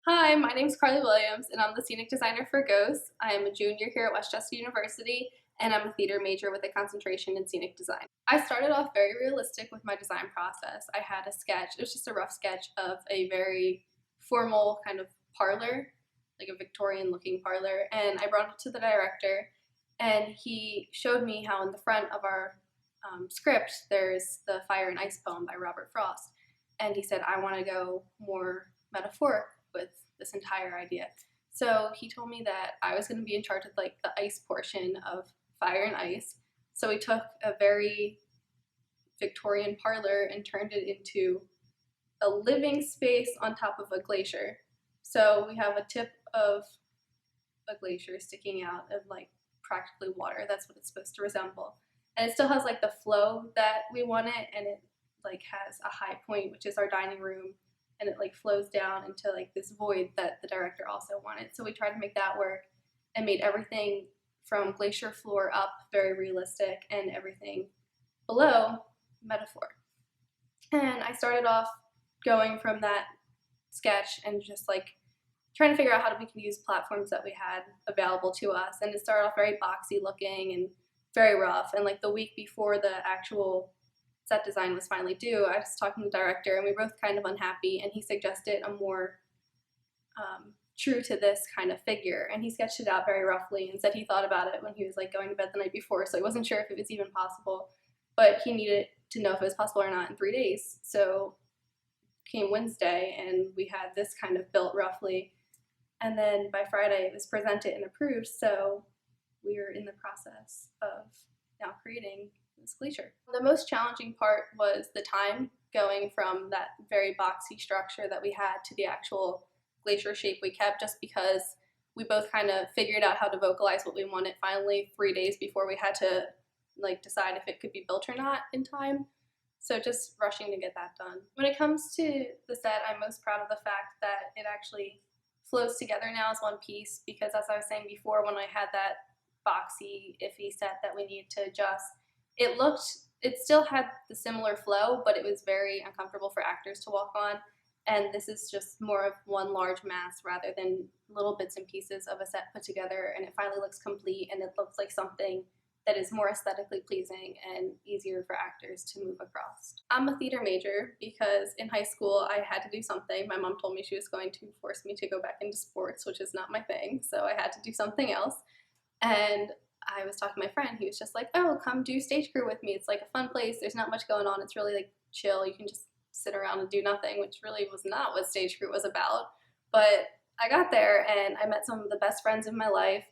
Hi, my name is Carly Williams, and I'm the scenic designer for Ghost. I am a junior here at Westchester University, and I'm a theater major with a concentration in scenic design. I started off very realistic with my design process. I had a sketch, it was just a rough sketch of a very formal kind of parlor, like a Victorian looking parlor, and I brought it to the director, and he showed me how in the front of our script there's the Fire and Ice poem by Robert Frost, and he said, I want to go more metaphoric with this entire idea. So he told me that I was going to be in charge of like the ice portion of Fire and Ice. So we took a very Victorian parlor and turned it into a living space on top of a glacier. So we have a tip of a glacier sticking out of like practically water. That's what it's supposed to resemble. And it still has like the flow that we want it, and it like has a high point, which is our dining room, and it like flows down into like this void that the director also wanted. So we tried to make that work and made everything from glacier floor up very realistic and everything below metaphor. And I started off going from that sketch and just like trying to figure out how we can use platforms that we had available to us. And it started off very boxy looking and very rough. And like the week before the actual set design was finally due, I was talking to the director and we were both kind of unhappy, and he suggested a more true to this kind of figure, and he sketched it out very roughly and said he thought about it when he was like going to bed the night before, so he wasn't sure if it was even possible, but he needed to know if it was possible or not in 3 days. So came Wednesday and we had this kind of built roughly, and then by Friday it was presented and approved, so we are in the process of now creating this glacier. The most challenging part was the time going from that very boxy structure that we had to the actual glacier shape we kept, just because we both kind of figured out how to vocalize what we wanted finally 3 days before we had to like decide if it could be built or not in time. So just rushing to get that done. When it comes to the set, I'm most proud of the fact that it actually flows together now as one piece, because as I was saying before, when I had that boxy, iffy set that we needed to adjust, it still had the similar flow, but it was very uncomfortable for actors to walk on. And this is just more of one large mass rather than little bits and pieces of a set put together, and it finally looks complete, and it looks like something that is more aesthetically pleasing and easier for actors to move across. I'm a theater major because in high school I had to do something. My mom told me she was going to force me to go back into sports, which is not my thing, so I had to do something else. And I was talking to my friend, he was just like, oh, come do stage crew with me. It's like a fun place, there's not much going on, it's really like chill, you can just sit around and do nothing, which really was not what stage crew was about. But I got there and I met some of the best friends in my life,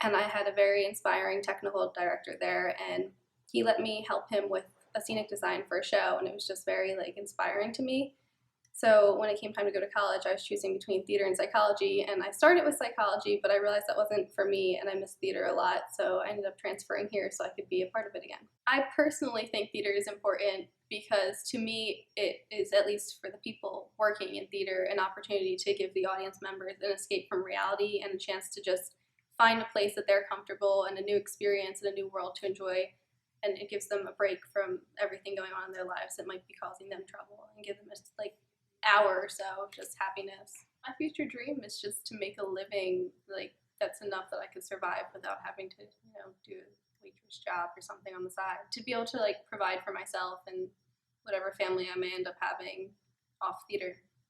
and I had a very inspiring technical director there, and he let me help him with a scenic design for a show, and it was just very like inspiring to me. So when it came time to go to college, I was choosing between theater and psychology, and I started with psychology, but I realized that wasn't for me, and I missed theater a lot, so I ended up transferring here so I could be a part of it again. I personally think theater is important because to me it is, at least for the people working in theater, an opportunity to give the audience members an escape from reality and a chance to just find a place that they're comfortable and a new experience and a new world to enjoy, and it gives them a break from everything going on in their lives that might be causing them trouble, and give them a like hour or so of just happiness. My future dream is just to make a living like that's enough that I could survive without having to, do a waitress job or something on the side. To be able to like provide for myself and whatever family I may end up having off theater.